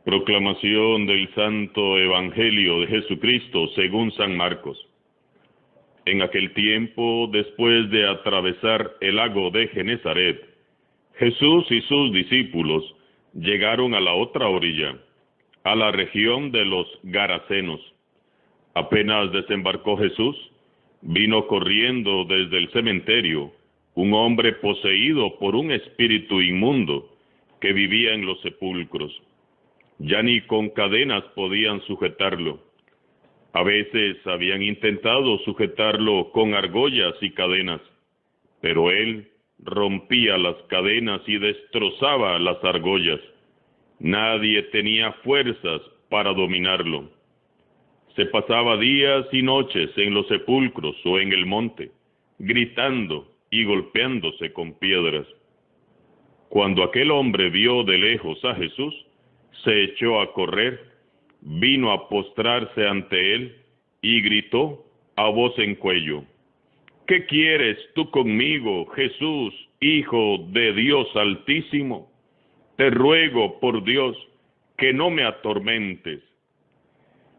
Proclamación del Santo Evangelio de Jesucristo según San Marcos. En aquel tiempo, después de atravesar el lago de Genezaret, Jesús y sus discípulos llegaron a la otra orilla, a la región de los Garasenos. Apenas desembarcó Jesús, vino corriendo desde el cementerio un hombre poseído por un espíritu inmundo que vivía en los sepulcros. Ya ni con cadenas podían sujetarlo. A veces habían intentado sujetarlo con argollas y cadenas, pero él rompía las cadenas y destrozaba las argollas. Nadie tenía fuerzas para dominarlo. Se pasaba días y noches en los sepulcros o en el monte, gritando y golpeándose con piedras. Cuando aquel hombre vio de lejos a Jesús, se echó a correr, vino a postrarse ante él y gritó a voz en cuello: ¿Qué quieres tú conmigo, Jesús, Hijo de Dios Altísimo? Te ruego por Dios que no me atormentes.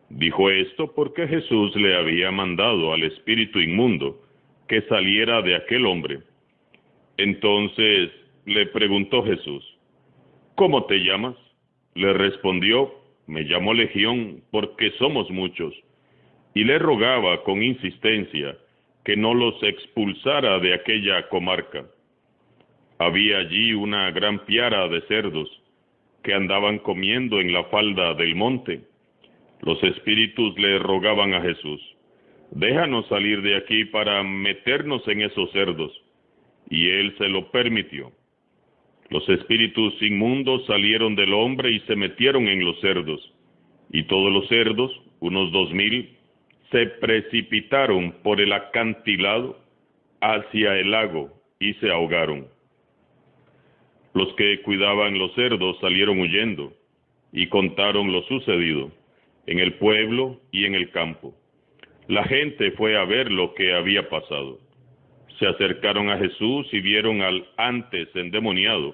Dijo esto porque Jesús le había mandado al espíritu inmundo que saliera de aquel hombre. Entonces le preguntó Jesús: ¿Cómo te llamas? Le respondió: me llamo Legión, porque somos muchos. Y le rogaba con insistencia que no los expulsara de aquella comarca. Había allí una gran piara de cerdos que andaban comiendo en la falda del monte. Los espíritus le rogaban a Jesús: déjanos salir de aquí para meternos en esos cerdos. Y él se lo permitió. Los espíritus inmundos salieron del hombre y se metieron en los cerdos. Y todos los cerdos, unos 2000, se precipitaron por el acantilado hacia el lago y se ahogaron. Los que cuidaban los cerdos salieron huyendo y contaron lo sucedido en el pueblo y en el campo. La gente fue a ver lo que había pasado. Se acercaron a Jesús y vieron al antes endemoniado,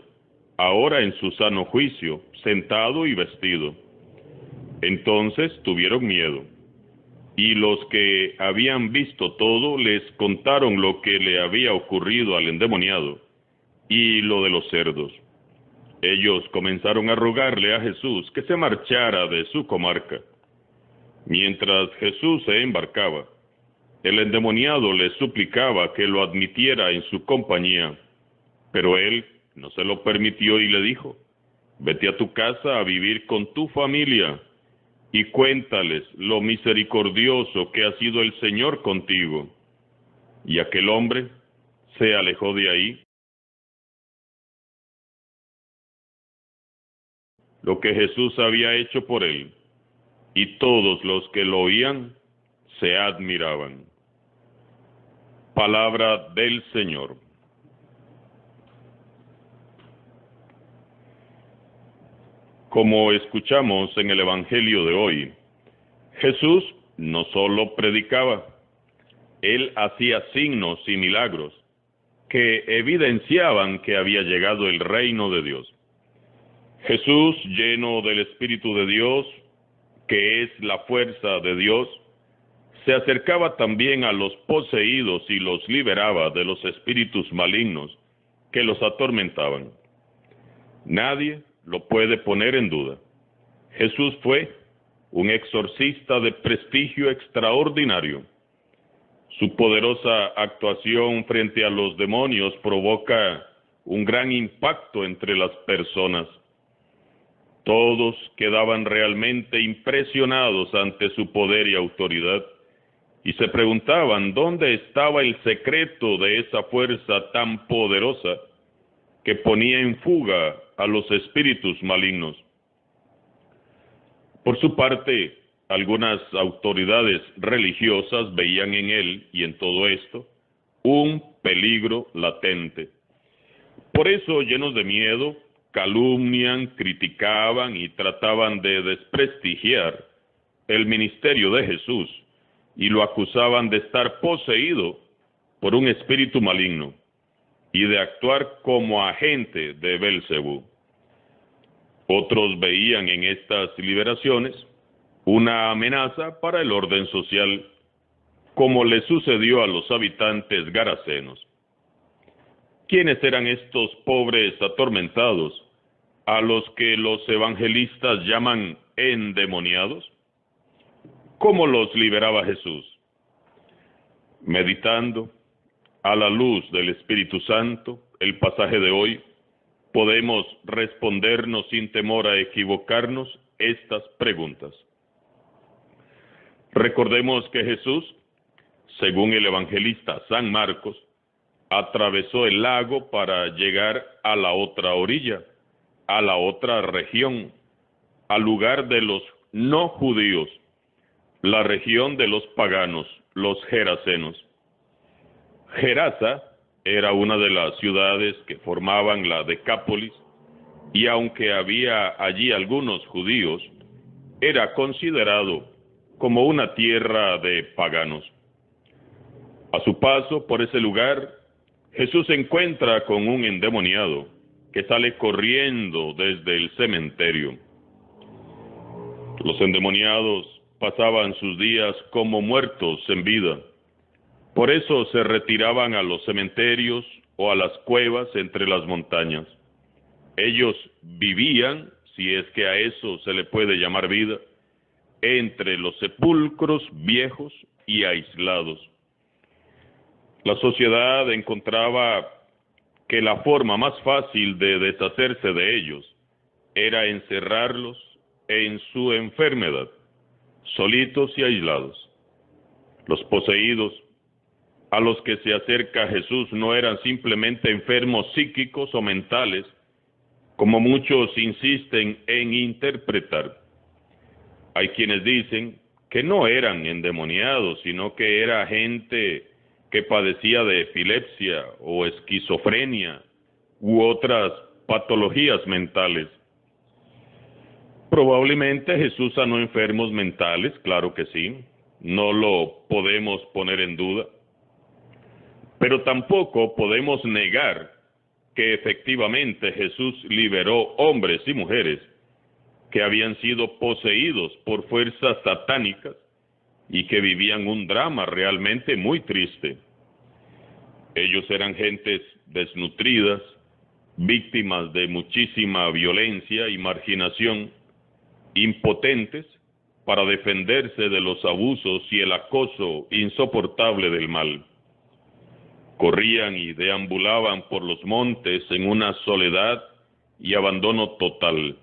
ahora en su sano juicio, sentado y vestido. Entonces tuvieron miedo. Y los que habían visto todo les contaron lo que le había ocurrido al endemoniado y lo de los cerdos. Ellos comenzaron a rogarle a Jesús que se marchara de su comarca. Mientras Jesús se embarcaba, el endemoniado le suplicaba que lo admitiera en su compañía, pero él no se lo permitió y le dijo: vete a tu casa a vivir con tu familia y cuéntales lo misericordioso que ha sido el Señor contigo. Y aquel hombre se alejó de ahí. Lo que Jesús había hecho por él, y todos los que lo oían se admiraban. Palabra del Señor. Como escuchamos en el Evangelio de hoy, Jesús no solo predicaba, él hacía signos y milagros que evidenciaban que había llegado el reino de Dios. Jesús, lleno del Espíritu de Dios, que es la fuerza de Dios, se acercaba también a los poseídos y los liberaba de los espíritus malignos que los atormentaban. Nadie lo puede poner en duda. Jesús fue un exorcista de prestigio extraordinario. Su poderosa actuación frente a los demonios provoca un gran impacto entre las personas. Todos quedaban realmente impresionados ante su poder y autoridad, y se preguntaban dónde estaba el secreto de esa fuerza tan poderosa que ponía en fuga a los espíritus malignos. Por su parte, algunas autoridades religiosas veían en él y en todo esto un peligro latente. Por eso, llenos de miedo, calumnian, criticaban y trataban de desprestigiar el ministerio de Jesús y lo acusaban de estar poseído por un espíritu maligno y de actuar como agente de Belcebú. Otros veían en estas liberaciones una amenaza para el orden social, como le sucedió a los habitantes garasenos. ¿Quiénes eran estos pobres atormentados, a los que los evangelistas llaman endemoniados? ¿Cómo los liberaba Jesús? Meditando a la luz del Espíritu Santo el pasaje de hoy, podemos respondernos sin temor a equivocarnos estas preguntas. Recordemos que Jesús, según el evangelista San Marcos, atravesó el lago para llegar a la otra orilla, a la otra región, al lugar de los no judíos, la región de los paganos, los gerasenos. Gerasa era una de las ciudades que formaban la Decápolis, y aunque había allí algunos judíos, era considerado como una tierra de paganos. A su paso por ese lugar, Jesús se encuentra con un endemoniado que sale corriendo desde el cementerio. Los endemoniados pasaban sus días como muertos en vida. Por eso se retiraban a los cementerios o a las cuevas entre las montañas. Ellos vivían, si es que a eso se le puede llamar vida, entre los sepulcros viejos y aislados. La sociedad encontraba que la forma más fácil de deshacerse de ellos era encerrarlos en su enfermedad, solitos y aislados. Los poseídos, a los que se acerca Jesús, no eran simplemente enfermos psíquicos o mentales, como muchos insisten en interpretar. Hay quienes dicen que no eran endemoniados, sino que era gente que padecía de epilepsia o esquizofrenia u otras patologías mentales. Probablemente Jesús sanó enfermos mentales, claro que sí, no lo podemos poner en duda, pero tampoco podemos negar que efectivamente Jesús liberó hombres y mujeres que habían sido poseídos por fuerzas satánicas y que vivían un drama realmente muy triste. Ellos eran gentes desnutridas, víctimas de muchísima violencia y marginación, impotentes para defenderse de los abusos y el acoso insoportable del mal. Corrían y deambulaban por los montes en una soledad y abandono total.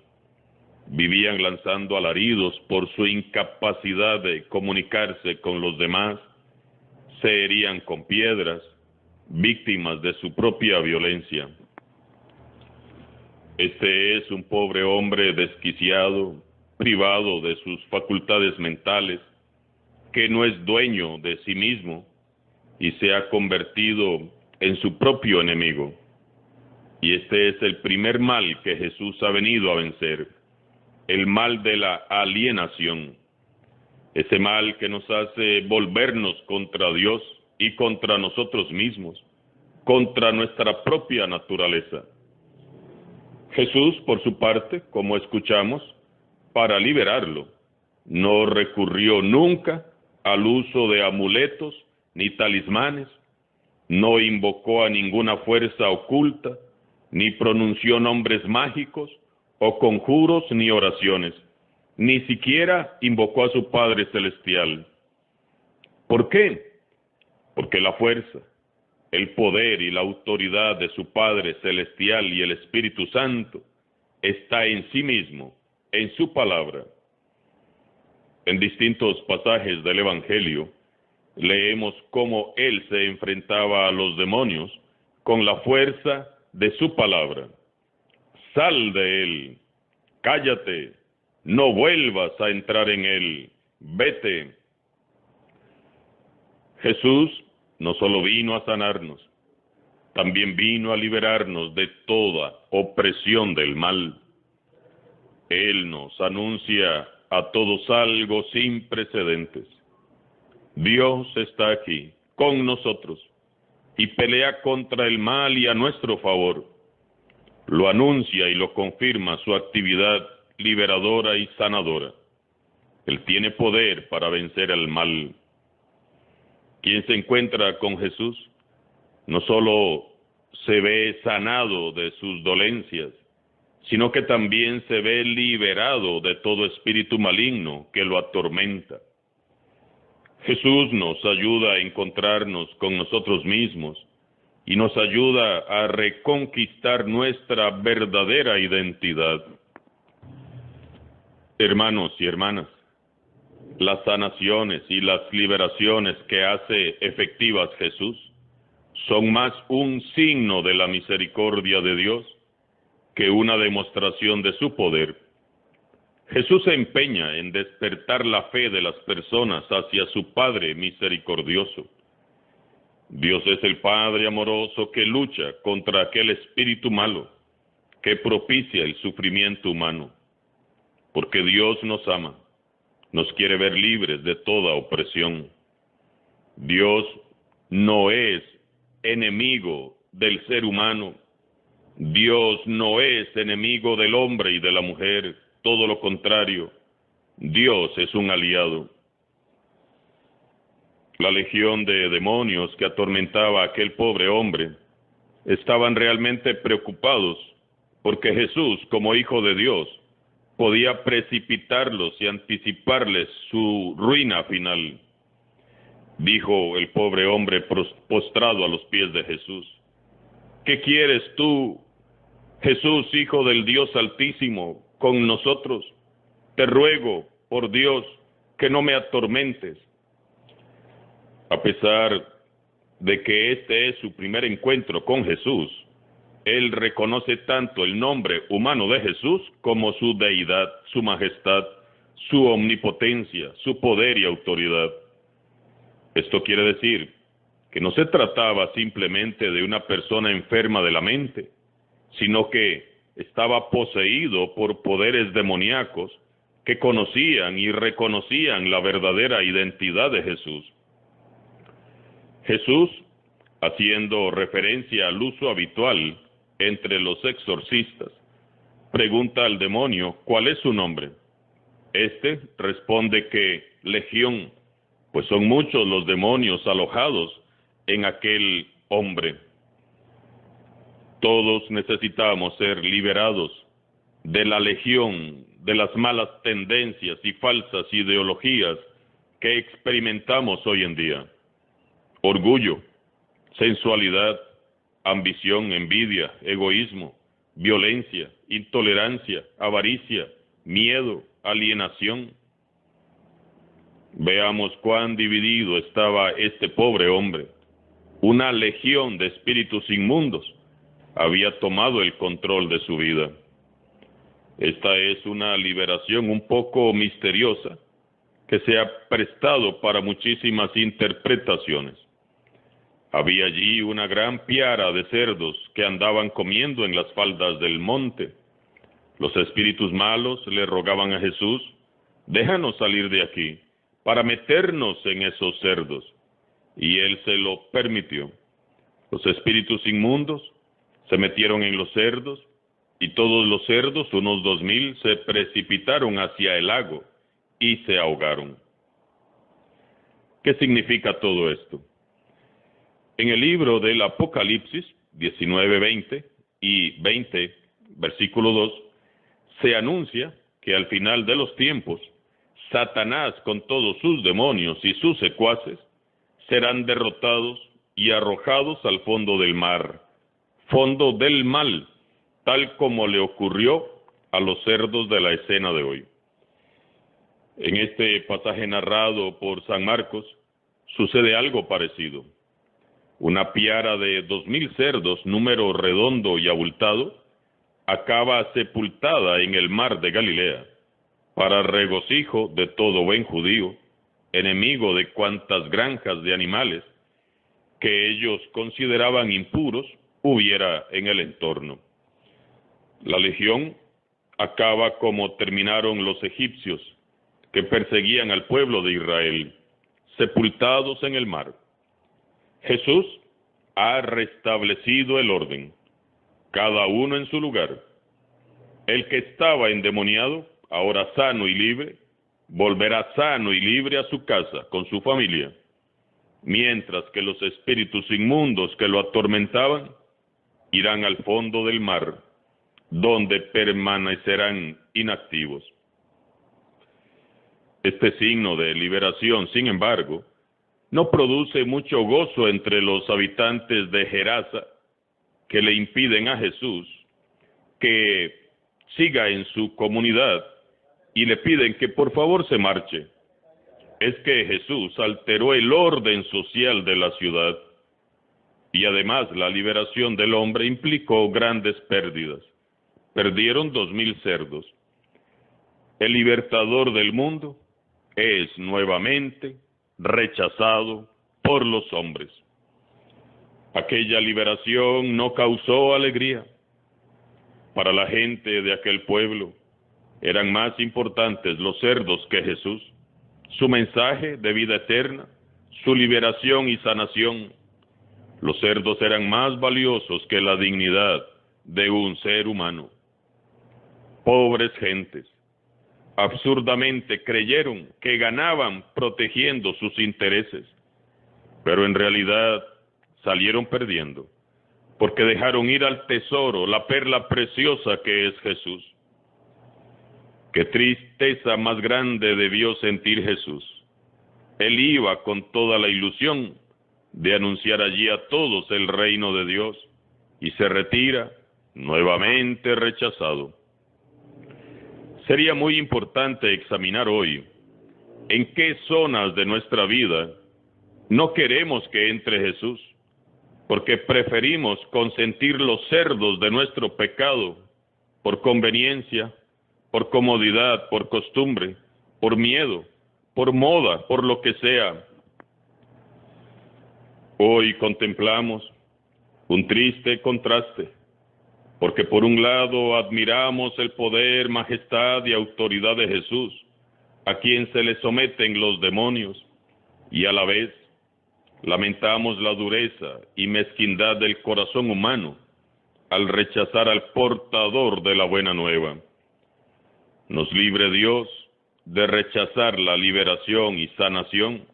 Vivían lanzando alaridos por su incapacidad de comunicarse con los demás, se herían con piedras, víctimas de su propia violencia. Este es un pobre hombre desquiciado, privado de sus facultades mentales, que no es dueño de sí mismo y se ha convertido en su propio enemigo. Y este es el primer mal que Jesús ha venido a vencer, el mal de la alienación, ese mal que nos hace volvernos contra Dios y contra nosotros mismos, contra nuestra propia naturaleza. Jesús, por su parte, como escuchamos, para liberarlo, no recurrió nunca al uso de amuletos ni talismanes, no invocó a ninguna fuerza oculta, ni pronunció nombres mágicos o conjuros ni oraciones, ni siquiera invocó a su Padre Celestial. ¿Por qué? Porque la fuerza, el poder y la autoridad de su Padre Celestial y el Espíritu Santo está en sí mismo, en su palabra. En distintos pasajes del Evangelio, leemos cómo Él se enfrentaba a los demonios con la fuerza de su palabra. Sal de él, cállate, no vuelvas a entrar en él, vete. Jesús no solo vino a sanarnos, también vino a liberarnos de toda opresión del mal. Él nos anuncia a todos algo sin precedentes. Dios está aquí, con nosotros, y pelea contra el mal y a nuestro favor. lo anuncia y lo confirma su actividad liberadora y sanadora. Él tiene poder para vencer al mal. Quien se encuentra con Jesús no solo se ve sanado de sus dolencias, sino que también se ve liberado de todo espíritu maligno que lo atormenta. Jesús nos ayuda a encontrarnos con nosotros mismos y nos ayuda a reconquistar nuestra verdadera identidad. Hermanos y hermanas, las sanaciones y las liberaciones que hace efectivas Jesús son más un signo de la misericordia de Dios que una demostración de su poder. Jesús se empeña en despertar la fe de las personas hacia su Padre misericordioso. Dios es el Padre amoroso que lucha contra aquel espíritu malo que propicia el sufrimiento humano. Porque Dios nos ama, nos quiere ver libres de toda opresión. Dios no es enemigo del ser humano. Dios no es enemigo del hombre y de la mujer, todo lo contrario. Dios es un aliado. La legión de demonios que atormentaba a aquel pobre hombre estaban realmente preocupados porque Jesús, como Hijo de Dios, podía precipitarlos y anticiparles su ruina final. Dijo el pobre hombre postrado a los pies de Jesús: ¿qué quieres tú, Jesús, Hijo del Dios Altísimo, con nosotros? Te ruego, por Dios, que no me atormentes. A pesar de que este es su primer encuentro con Jesús, él reconoce tanto el nombre humano de Jesús como su deidad, su majestad, su omnipotencia, su poder y autoridad. Esto quiere decir que no se trataba simplemente de una persona enferma de la mente, sino que estaba poseído por poderes demoníacos que conocían y reconocían la verdadera identidad de Jesús. Jesús, haciendo referencia al uso habitual entre los exorcistas, pregunta al demonio cuál es su nombre. Este responde que Legión, pues son muchos los demonios alojados en aquel hombre. Todos necesitamos ser liberados de la legión, de las malas tendencias y falsas ideologías que experimentamos hoy en día. Orgullo, sensualidad, ambición, envidia, egoísmo, violencia, intolerancia, avaricia, miedo, alienación. Veamos cuán dividido estaba este pobre hombre. Una legión de espíritus inmundos había tomado el control de su vida. Esta es una liberación un poco misteriosa que se ha prestado para muchísimas interpretaciones. Había allí una gran piara de cerdos que andaban comiendo en las faldas del monte. Los espíritus malos le rogaban a Jesús: déjanos salir de aquí para meternos en esos cerdos. Y él se lo permitió. Los espíritus inmundos se metieron en los cerdos, y todos los cerdos, unos 2000, se precipitaron hacia el lago y se ahogaron. ¿Qué significa todo esto? En el libro del Apocalipsis 19:20 y 20, versículo 2, se anuncia que al final de los tiempos, Satanás con todos sus demonios y sus secuaces serán derrotados y arrojados al fondo del mar, fondo del mal, tal como le ocurrió a los cerdos de la escena de hoy. En este pasaje narrado por San Marcos, sucede algo parecido. Una piara de 2000 cerdos, número redondo y abultado, acaba sepultada en el mar de Galilea, para regocijo de todo buen judío, enemigo de cuantas granjas de animales que ellos consideraban impuros hubiera en el entorno. La legión acaba como terminaron los egipcios que perseguían al pueblo de Israel, sepultados en el mar. Jesús ha restablecido el orden. cada uno en su lugar. El que estaba endemoniado, ahora sano y libre, volverá sano y libre a su casa, con su familia, mientras que los espíritus inmundos que lo atormentaban irán al fondo del mar, donde permanecerán inactivos. Este signo de liberación, sin embargo, no produce mucho gozo entre los habitantes de Gerasa, que le impiden a Jesús que siga en su comunidad y le piden que por favor se marche. Es que Jesús alteró el orden social de la ciudad y además la liberación del hombre implicó grandes pérdidas. Perdieron 2000 cerdos. El libertador del mundo es nuevamente rechazado por los hombres. Aquella liberación no causó alegría. Para la gente de aquel pueblo eran más importantes los cerdos que Jesús, su mensaje de vida eterna, su liberación y sanación. Los cerdos eran más valiosos que la dignidad de un ser humano. Pobres gentes, absurdamente creyeron que ganaban protegiendo sus intereses, pero en realidad salieron perdiendo, porque dejaron ir al tesoro, la perla preciosa que es Jesús. Qué tristeza más grande debió sentir Jesús. Él iba con toda la ilusión de anunciar allí a todos el reino de Dios, y se retira nuevamente rechazado. Sería muy importante examinar hoy en qué zonas de nuestra vida no queremos que entre Jesús, porque preferimos consentir los cerdos de nuestro pecado por conveniencia, por comodidad, por costumbre, por miedo, por moda, por lo que sea. Hoy contemplamos un triste contraste, porque por un lado admiramos el poder, majestad y autoridad de Jesús, a quien se le someten los demonios, y a la vez lamentamos la dureza y mezquindad del corazón humano al rechazar al portador de la buena nueva. Nos libre Dios de rechazar la liberación y sanación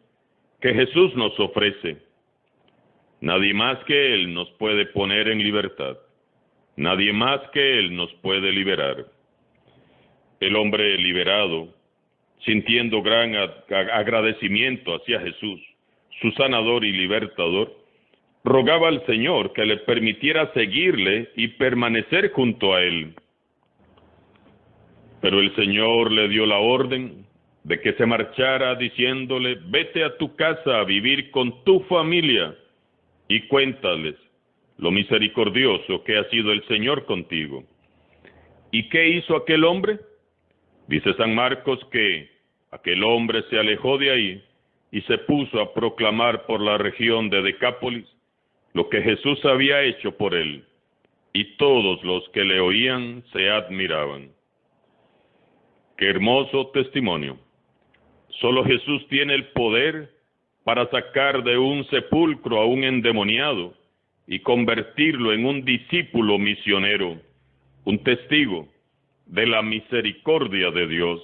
que Jesús nos ofrece. Nadie más que Él nos puede poner en libertad. Nadie más que Él nos puede liberar. El hombre liberado, sintiendo gran agradecimiento hacia Jesús, su sanador y libertador, rogaba al Señor que le permitiera seguirle y permanecer junto a Él. Pero el Señor le dio la orden de que se marchara diciéndole: vete a tu casa a vivir con tu familia y cuéntales lo misericordioso que ha sido el Señor contigo. ¿Y qué hizo aquel hombre? Dice San Marcos que aquel hombre se alejó de ahí y se puso a proclamar por la región de Decápolis lo que Jesús había hecho por él, y todos los que le oían se admiraban. Qué hermoso testimonio. Solo Jesús tiene el poder para sacar de un sepulcro a un endemoniado y convertirlo en un discípulo misionero, un testigo de la misericordia de Dios.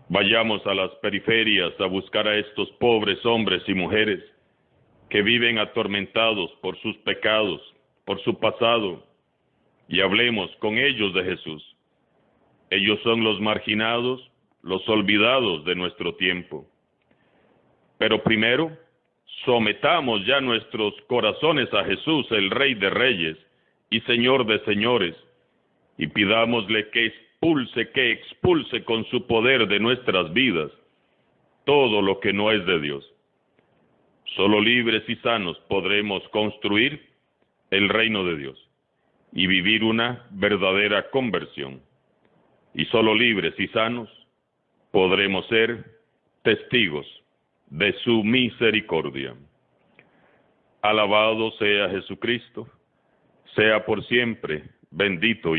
Vayamos a las periferias a buscar a estos pobres hombres y mujeres que viven atormentados por sus pecados, por su pasado, y hablemos con ellos de Jesús. Ellos son los marginados, los olvidados de nuestro tiempo. Pero primero, sometamos ya nuestros corazones a Jesús, el Rey de Reyes y Señor de Señores, y pidámosle que expulse con su poder de nuestras vidas todo lo que no es de Dios. Solo libres y sanos podremos construir el reino de Dios y vivir una verdadera conversión. Y solo libres y sanos podremos ser testigos de su misericordia. Alabado sea Jesucristo, sea por siempre bendito y